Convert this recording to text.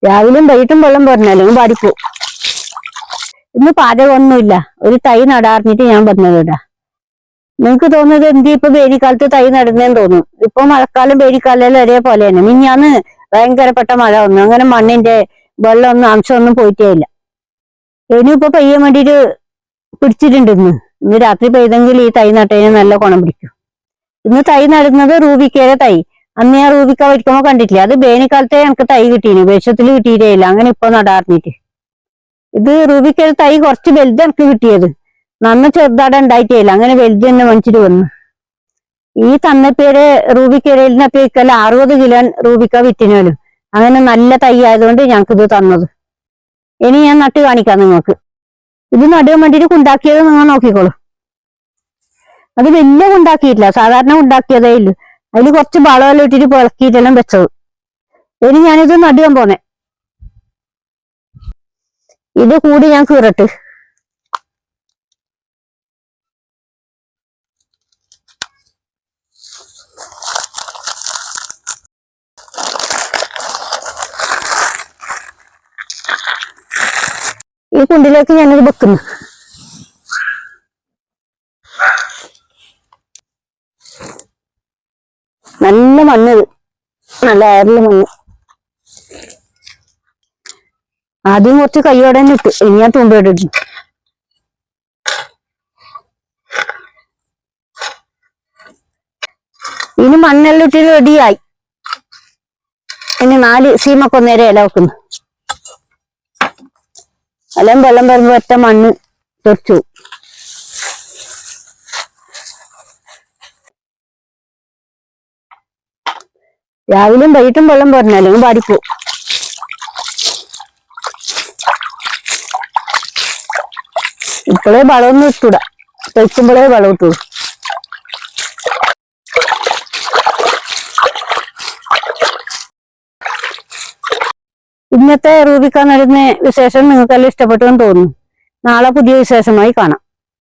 രാവിലെയും വൈകിട്ടും വെള്ളം പോരണല്ലോ, അല്ലെങ്കിൽ പാടിപ്പോ. ഇന്ന് പാചകമൊന്നുമില്ല, ഒരു തൈ നടാറിഞ്ഞിട്ട് ഞാൻ വന്നത്. നിങ്ങക്ക് തോന്നുന്നത് എന്തി ഇപ്പൊ വേനൽക്കാലത്ത് തൈ നടുന്നേന്ന് തോന്നും. ഇപ്പൊ മഴക്കാലം വേനൽക്കാലം ഒരേപോലെ തന്നെ. മിഞ്ഞാന്ന് ഭയങ്കരപ്പെട്ട മഴ വന്നു, അങ്ങനെ മണ്ണിന്റെ വെള്ളമൊന്നും അംശമൊന്നും പോയിട്ടേ ഇല്ല. ഇനിയിപ്പോ പെയ്യാൻ വേണ്ടിട്ട് പിടിച്ചിട്ടുണ്ട്. ഇന്ന് രാത്രി പെയ്തെങ്കിൽ ഈ തൈ നട്ടതിന് നല്ല ഗുണം പിടിക്കും. ഇന്ന് തൈ നടുന്നത് റൂബിക്കയുടെ തൈ. അന്ന് ഞാൻ റൂബിക്ക വയ്ക്കുമ്പോ കണ്ടിട്ടില്ല, അത് വേനൽക്കാലത്തെ എനിക്ക് തൈ കിട്ടീന്, വിഷത്തിൽ കിട്ടിയിട്ടേ ഇല്ല. അങ്ങനെ ഇപ്പൊ നടാറിഞ്ഞിട്ട് ഇത് റൂബിക്കയുടെ തൈ കുറച്ച് വലുത് എനിക്ക് കിട്ടിയത്. നന്ന ചെറുതാടെ ഉണ്ടായിട്ടേയില്ല, അങ്ങനെ വലുത് തന്നെ മേടിച്ചിട്ട് വന്നു. ഈ തന്നപ്പേര് റൂബിക്കയിലപ്പോ ഇക്കല്ല 60 കിലോ റൂബിക്ക വിറ്റിനാലും. അങ്ങനെ നല്ല തൈ ആയതുകൊണ്ട് ഞങ്ങൾക്ക് ഇത് തന്നത്. ഇനി ഞാൻ നട്ട് കാണിക്കാം നിങ്ങൾക്ക്. ഇത് നടുവാൻ വേണ്ടിട്ട് ഉണ്ടാക്കിയത് നിങ്ങൾ നോക്കിക്കോളൂ. അത് വലിയ ഉണ്ടാക്കിയിട്ടില്ല, സാധാരണ ഉണ്ടാക്കിയതേ ഇല്ലു. അതിൽ കുറച്ച് വളമെല്ലാം ഇട്ടിട്ട് പിളക്കിയിട്ടെല്ലാം വെച്ചത്. ഇനി ഞാനിത് നടുവാൻ പോന്നെ. ഇത് കൂടി ഞാൻ കീറട്ട്. ഈ കുണ്ടിലേക്ക് ഞാനിത് വെക്കുന്നു. നല്ല മണ്ണ്, നല്ല അയറില് മണ്ണ്. ആദ്യം കുറച്ച് കൈയോടെ തന്നെ ഇട്ടു, ഇനി ഞാൻ തുമ്പോടെ ഇട്ടു. ഇനി മണ്ണെല്ലാം ഇട്ടിട്ട് റെഡിയായി. ഇനി 4 സീമക്കൊന്നേരെ ഇല വെക്കുന്നു. എല്ലാം വെള്ളം വരുമ്പോ ഒറ്റ മണ്ണ് തെറിച്ചു. രാവിലെയും വൈകിട്ടും വെള്ളം പോരണല്ലോ, പാടിപ്പോ. ഇപ്പോഴേ വളമൊന്നും ഇട്ടൂടാ, തെളിച്ചുമ്പോഴേ വളം ഇട്ടു. ഇന്നത്തെ റൂബിക്ക നടുന്ന വിശേഷം നിങ്ങൾക്കെല്ലാം ഇഷ്ടപ്പെട്ടു എന്ന് തോന്നുന്നു. നാളെ പുതിയ വിശേഷമായി കാണാം.